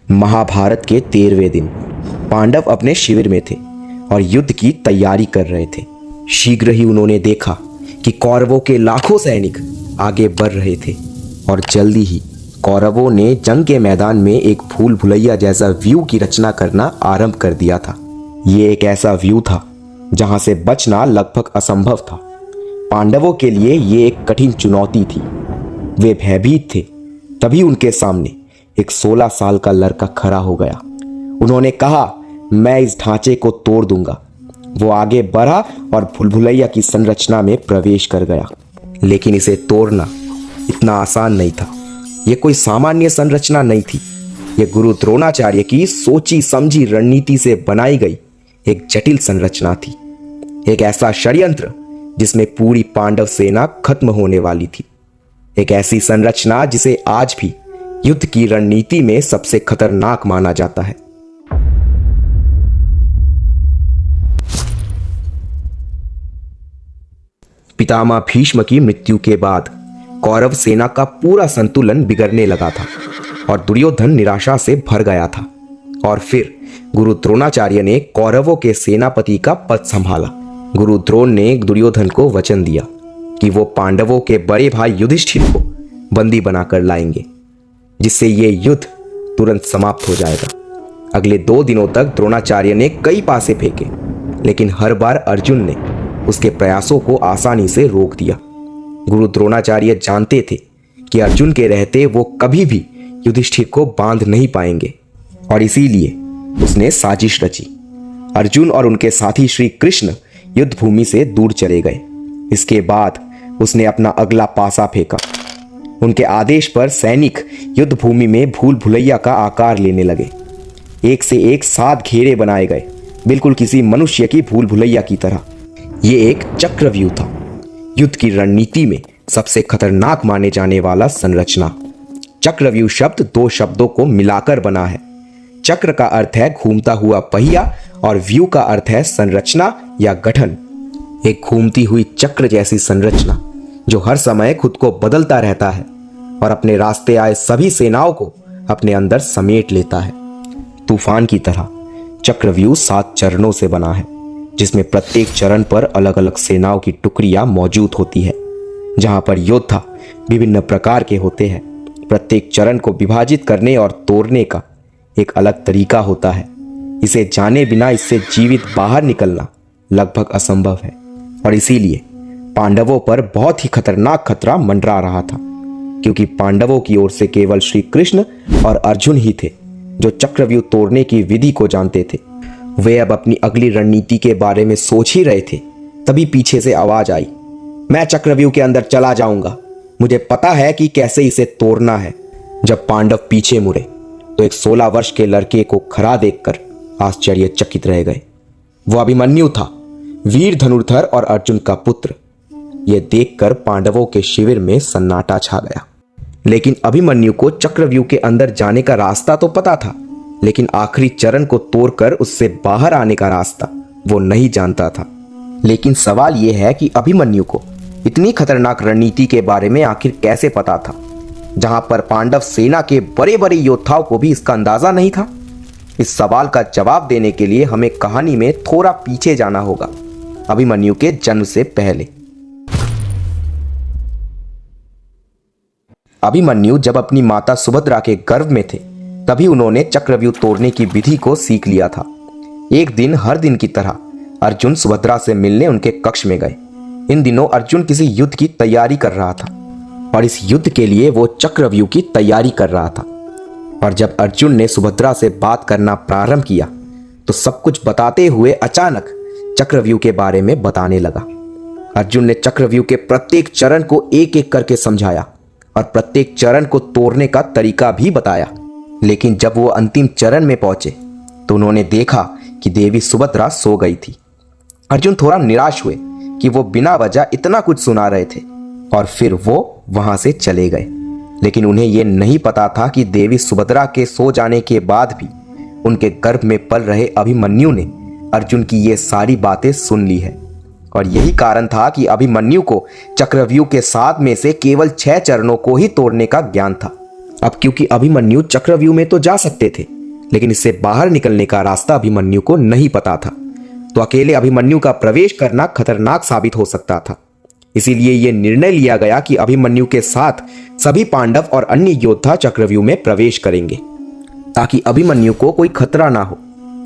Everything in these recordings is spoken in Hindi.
महाभारत के 13वें दिन पांडव अपने शिविर में थे और युद्ध की तैयारी कर रहे थे। शीघ्र ही उन्होंने देखा कि कौरवों के लाखों सैनिक आगे बढ़ रहे थे और जल्दी ही कौरवों ने जंग के मैदान में एक भूल भुलैया जैसा व्यू की रचना करना आरंभ कर दिया था। ये एक ऐसा व्यू था जहां से बचना लगभग असंभव था। पांडवों के लिए ये एक कठिन चुनौती थी। वे भयभीत थे। तभी उनके सामने एक 16 साल का लड़का खड़ा हो गया। उन्होंने कहा, मैं इस ढांचे को तोड़ दूंगा। वो आगे बढ़ा और भूलभुलैया की संरचना में प्रवेश कर गया। लेकिन इसे तोड़ना इतना आसान नहीं था। यह कोई सामान्य संरचना नहीं थी। यह गुरु द्रोणाचार्य की सोची समझी रणनीति से बनाई गई एक जटिल संरचना थी। एक ऐसा षड्यंत्र जिसमें पूरी पांडव सेना खत्म होने वाली थी। एक ऐसी संरचना जिसे आज भी युद्ध की रणनीति में सबसे खतरनाक माना जाता है। पितामह भीष्म की मृत्यु के बाद कौरव सेना का पूरा संतुलन बिगड़ने लगा था और दुर्योधन निराशा से भर गया था। और फिर गुरु द्रोणाचार्य ने कौरवों के सेनापति का पद संभाला। गुरु द्रोण ने दुर्योधन को वचन दिया कि वो पांडवों के बड़े भाई युधिष्ठिर को बंदी बनाकर लाएंगे, जिससे ये युद्ध तुरंत समाप्त हो जाएगा। अगले 2 दिनों तक द्रोणाचार्य ने कई पासे फेंके, लेकिन हर बार अर्जुन ने उसके प्रयासों को आसानी से रोक दिया। गुरु द्रोणाचार्य जानते थे कि अर्जुन के रहते वो कभी भी युधिष्ठिर को बांध नहीं पाएंगे और इसीलिए उसने साजिश रची। अर्जुन और उनके साथी श्री कृष्ण युद्ध भूमि से दूर चले गए। इसके बाद उसने अपना अगला पासा फेंका। उनके आदेश पर सैनिक युद्ध भूमि में भूल भुलैया का आकार लेने लगे। एक से एक 7 घेरे बनाए गए, बिल्कुल किसी मनुष्य की भूल भुलैया की तरह। ये एक चक्रव्यूह था, युद्ध की रणनीति में सबसे खतरनाक माने जाने वाला संरचना। चक्रव्यूह शब्द 2 शब्दों को मिलाकर बना है। चक्र का अर्थ है घूमता हुआ पहिया और व्यू का अर्थ है संरचना या गठन। एक घूमती हुई चक्र जैसी संरचना जो हर समय खुद को बदलता रहता है और अपने रास्ते आए सभी सेनाओं को अपने अंदर समेट लेता है। तूफान की तरह चक्रव्यूह 7 चरणों से बना है, जिसमें प्रत्येक चरण पर अलग अलग सेनाओं की टुकड़ियां मौजूद होती है। जहां पर योद्धा विभिन्न प्रकार के होते हैं। प्रत्येक चरण को विभाजित करने और तोड़ने का एक अलग तरीका होता है। इसे जाने बिना इससे जीवित बाहर निकलना लगभग असंभव है और इसीलिए पांडवों पर बहुत ही खतरनाक खतरा मंडरा रहा था, क्योंकि पांडवों की ओर से केवल श्री कृष्ण और अर्जुन ही थे जो चक्रव्यूह तोड़ने की विधि को जानते थे। वे अब अपनी अगली रणनीति के बारे में सोच ही रहे थे। तभी पीछे से आवाज आई, मैं चक्रव्यूह के अंदर चला जाऊंगा, मुझे पता है कि कैसे इसे तोड़ना है। जब पांडव पीछे मुड़े तो एक 16 वर्ष के लड़के को खड़ा देखकर आश्चर्यचकित रह गए। वो अभिमन्यु था, वीर धनुर्धर और अर्जुन का पुत्र। यह देखकर पांडवों के शिविर में सन्नाटा छा गया। लेकिन अभिमन्यु को चक्रव्यूह के अंदर जाने का रास्ता तो पता था, लेकिन आखिरी चरण को तोड़कर उससे बाहर आने का रास्ता वो नहीं जानता था। लेकिन सवाल यह है कि अभिमन्यु को इतनी खतरनाक रणनीति के बारे में आखिर कैसे पता था, जहां पर पांडव सेना के बड़े बड़े योद्धाओं को भी इसका अंदाजा नहीं था। इस सवाल का जवाब देने के लिए हमें कहानी में थोड़ा पीछे जाना होगा, अभिमन्यु के जन्म से पहले। अभिमन्यु जब अपनी माता सुभद्रा के गर्भ में थे, तभी उन्होंने चक्रव्यूह तोड़ने की विधि को सीख लिया था। एक दिन हर दिन की तरह अर्जुन सुभद्रा से मिलने उनके कक्ष में गए। इन दिनों अर्जुन किसी युद्ध की तैयारी कर रहा था और इस युद्ध के लिए वो चक्रव्यूह की तैयारी कर रहा था। और जब अर्जुन ने सुभद्रा से बात करना प्रारंभ किया तो सब कुछ बताते हुए अचानक चक्रव्यूह के बारे में बताने लगा। अर्जुन ने चक्रव्यूह के प्रत्येक चरण को एक एक करके समझाया और प्रत्येक चरण को तोड़ने का तरीका भी बताया। लेकिन जब वो अंतिम चरण में पहुंचे तो उन्होंने देखा कि देवी सुभद्रा सो गई थी। अर्जुन थोड़ा निराश हुए कि वो बिना वजह इतना कुछ सुना रहे थे और फिर वो वहां से चले गए। लेकिन उन्हें यह नहीं पता था कि देवी सुभद्रा के सो जाने के बाद भी उनके गर्भ में पल रहे अभिमन्यु ने अर्जुन की ये सारी बातें सुन ली है। और यही कारण था कि अभिमन्यु को चक्रव्यूह के 7 में से केवल 6 चरणों को ही तोड़ने का ज्ञान था। अब क्योंकि अभिमन्यु चक्रव्यूह में तो जा सकते थे, लेकिन इससे बाहर निकलने का रास्ता अभिमन्यु को नहीं पता था। तो अकेले अभिमन्यु का प्रवेश करना खतरनाक साबित हो सकता था। इसीलिए यह निर्णय लिया गया कि अभिमन्यु के साथ सभी पांडव और अन्य योद्धा चक्रव्यूह में प्रवेश करेंगे ताकि अभिमन्यु को कोई खतरा ना हो।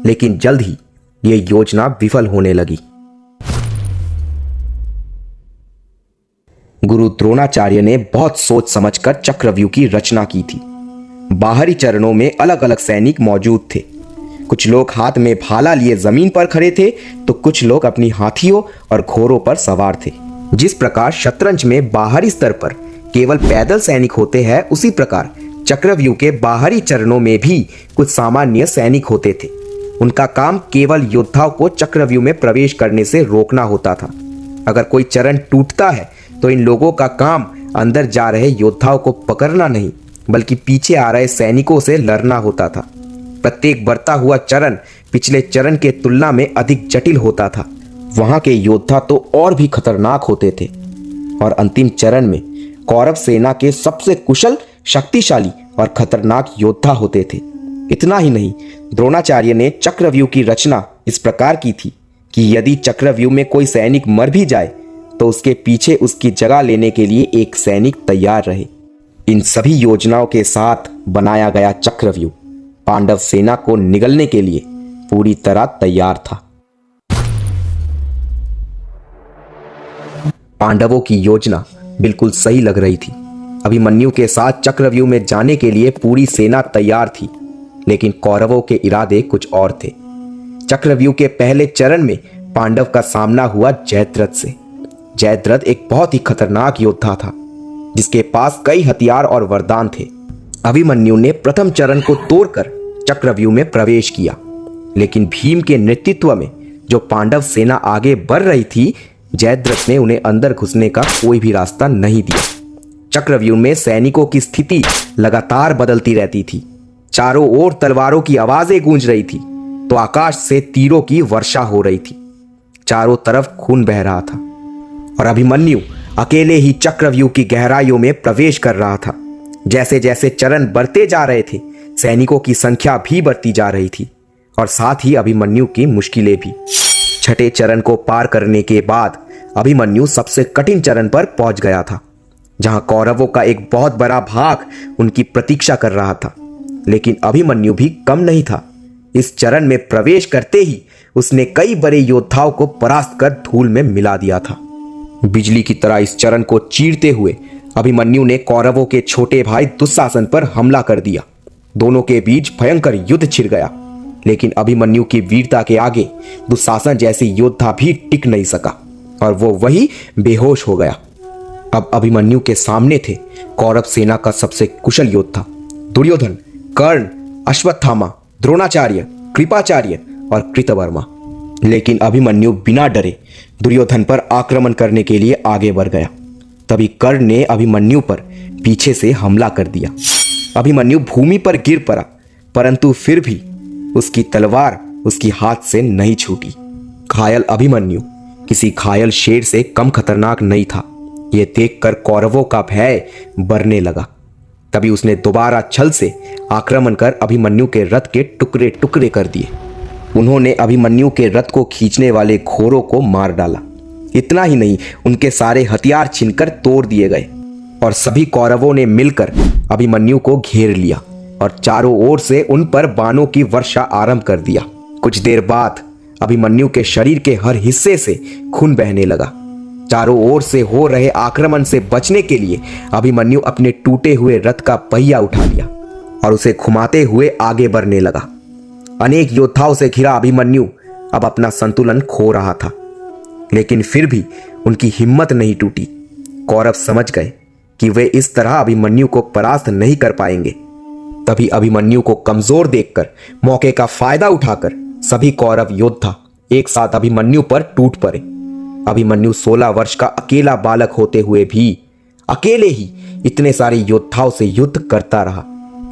लेकिन जल्द ही यह योजना विफल होने लगी। गुरु द्रोणाचार्य ने बहुत सोच समझकर चक्रव्यूह की रचना की थी। बाहरी चरणों में अलग अलग सैनिक मौजूद थे। कुछ लोग हाथ में भाला लिए जमीन पर खड़े थे तो कुछ लोग अपनी हाथियों और घोड़ों पर सवार थे। जिस प्रकार शतरंज में बाहरी स्तर पर केवल पैदल सैनिक होते हैं, उसी प्रकार चक्रव्यूह के बाहरी चरणों में भी कुछ सामान्य सैनिक होते थे। उनका काम केवल योद्धाओं को चक्रव्यूह में प्रवेश करने से रोकना होता था। अगर कोई चरण टूटता है तो इन लोगों का काम अंदर जा रहे योद्धाओं को पकड़ना नहीं, बल्कि पीछे आ रहे सैनिकों से लड़ना होता था। प्रत्येक बढ़ता हुआ चरण पिछले चरण के तुलना में अधिक जटिल होता था। वहां के योद्धा तो और भी खतरनाक होते थे और अंतिम चरण में कौरव सेना के सबसे कुशल, शक्तिशाली और खतरनाक योद्धा होते थे। इतना ही नहीं, द्रोणाचार्य ने चक्रव्यूह की रचना इस प्रकार की थी कि यदि चक्रव्यूह में कोई सैनिक मर भी जाए तो उसके पीछे उसकी जगह लेने के लिए एक सैनिक तैयार रहे। इन सभी योजनाओं के साथ बनाया गया चक्रव्यूह पांडव सेना को निगलने के लिए पूरी तरह तैयार था। पांडवों की योजना बिल्कुल सही लग रही थी। अभिमन्यु के साथ चक्रव्यूह में जाने के लिए पूरी सेना तैयार थी, लेकिन कौरवों के इरादे कुछ और थे। चक्रव्यूह के पहले चरण में पांडव का सामना हुआ जयद्रथ से। जयद्रथ एक बहुत ही खतरनाक योद्धा था जिसके पास कई हथियार और वरदान थे। अभिमन्यु ने प्रथम चरण को तोड़कर चक्रव्यूह में प्रवेश किया, लेकिन भीम के नेतृत्व में जो पांडव सेना आगे बढ़ रही थी, जयद्रथ ने उन्हें अंदर घुसने का कोई भी रास्ता नहीं दिया। चक्रव्यूह में सैनिकों की स्थिति लगातार बदलती रहती थी। चारों ओर तलवारों की आवाजें गूंज रही थी तो आकाश से तीरों की वर्षा हो रही थी। चारों तरफ खून बह रहा था और अभिमन्यु अकेले ही चक्रव्यूह की गहराइयों में प्रवेश कर रहा था। जैसे जैसे चरण बढ़ते जा रहे थे, सैनिकों की संख्या भी बढ़ती जा रही थी और साथ ही अभिमन्यु की मुश्किलें भी। छठे चरण को पार करने के बाद अभिमन्यु सबसे कठिन चरण पर पहुंच गया था, जहां कौरवों का एक बहुत बड़ा भाग उनकी प्रतीक्षा कर रहा था। लेकिन अभिमन्यु भी कम नहीं था। इस चरण में प्रवेश करते ही उसने कई बड़े योद्धाओं को परास्त कर धूल में मिला दिया था। बिजली की तरह इस चरण को चीरते हुए अभिमन्यु ने कौरवों के छोटे भाई दुशासन पर हमला कर दिया। दोनों के बीच भयंकर युद्ध छिड़ गया, लेकिन अभिमन्यु की वीरता के आगे दुशासन जैसे योद्धा भी टिक नहीं सका और वो वही बेहोश हो गया। अब अभिमन्यु के सामने थे कौरव सेना का सबसे कुशल योद्धा दुर्योधन, कर्ण, अश्वत्थामा, द्रोणाचार्य, कृपाचार्य और कृतवर्मा। लेकिन अभिमन्यु बिना डरे दुर्योधन पर आक्रमण करने के लिए आगे बढ़ गया। तभी कर्ण ने अभिमन्यु पर पीछे से हमला कर दिया। अभिमन्यु भूमि पर गिर पड़ा, परंतु फिर भी उसकी तलवार उसकी हाथ से नहीं छूटी। घायल अभिमन्यु किसी घायल शेर से कम खतरनाक नहीं था। यह देखकर कौरवों का भय बढ़ने लगा। तभी उसने दोबारा छल से आक्रमण कर अभिमन्यु के रथ के टुकड़े टुकड़े कर दिए। उन्होंने अभिमन्यु के रथ को खींचने वाले घोड़ों को मार डाला। इतना ही नहीं, उनके सारे हथियार छीनकर तोड़ दिए गए और सभी कौरवों ने मिलकर अभिमन्यु को घेर लिया और चारों ओर से उन पर बाणों की वर्षा आरंभ कर दिया। कुछ देर बाद अभिमन्यु के शरीर के हर हिस्से से खून बहने लगा। चारों ओर से हो रहे आक्रमण से बचने के लिए अभिमन्यु अपने टूटे हुए रथ का पहिया उठा लिया और उसे घुमाते हुए आगे बढ़ने लगा। अनेक योद्धाओं से घिरा अभिमन्यु अब अपना संतुलन खो रहा था, लेकिन फिर भी उनकी हिम्मत नहीं टूटी। कौरव समझ गए कि वे इस तरह अभिमन्यु को परास्त नहीं कर पाएंगे। तभी अभिमन्यु को कमजोर देखकर मौके का फायदा उठाकर सभी कौरव योद्धा एक साथ अभिमन्यु पर टूट पड़े। अभिमन्यु 16 वर्ष का अकेला बालक होते हुए भी अकेले ही इतने सारे योद्धाओं से युद्ध करता रहा,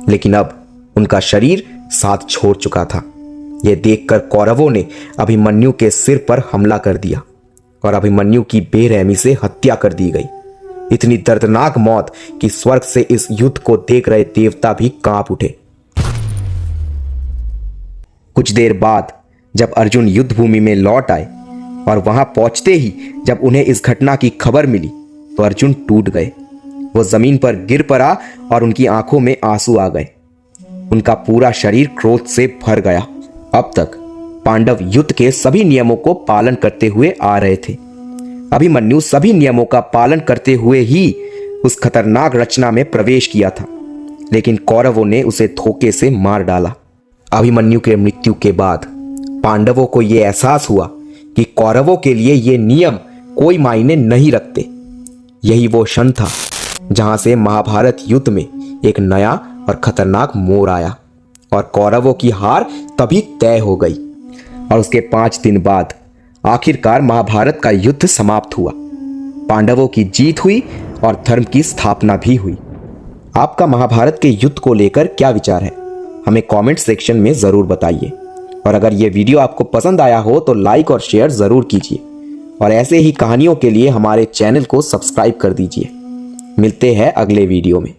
लेकिन अब उनका शरीर साथ छोड़ चुका था। यह देखकर कौरवों ने अभिमन्यु के सिर पर हमला कर दिया और अभिमन्यु की बेरहमी से हत्या कर दी गई। इतनी दर्दनाक मौत कि स्वर्ग से इस युद्ध को देख रहे देवता भी कांप उठे। कुछ देर बाद जब अर्जुन युद्ध भूमि में लौट आए और वहां पहुंचते ही जब उन्हें इस घटना की खबर मिली तो अर्जुन टूट गए। वो जमीन पर गिर पड़ा और उनकी आंखों में आंसू आ गए। उनका पूरा शरीर क्रोध से भर गया। अब तक पांडव युद्ध के सभी नियमों को पालन करते हुए आ रहे थे। अभिमन्यु सभी नियमों का पालन करते हुए ही उस खतरनाक रचना में प्रवेश किया था, लेकिन कौरवों ने उसे धोखे से मार डाला। अभिमन्यु के मृत्यु के बाद पांडवों को यह एहसास हुआ कि कौरवों के लिए ये नियम कोई मायने नहीं रखते। यही वो क्षण था जहां से महाभारत युद्ध में एक नया और खतरनाक मोड़ आया और कौरवों की हार तभी तय हो गई। और उसके 5 दिन बाद आखिरकार महाभारत का युद्ध समाप्त हुआ। पांडवों की जीत हुई और धर्म की स्थापना भी हुई। आपका महाभारत के युद्ध को लेकर क्या विचार है, हमें कमेंट सेक्शन में ज़रूर बताइए। और अगर ये वीडियो आपको पसंद आया हो तो लाइक और शेयर ज़रूर कीजिए और ऐसे ही कहानियों के लिए हमारे चैनल को सब्सक्राइब कर दीजिए। मिलते हैं अगले वीडियो में।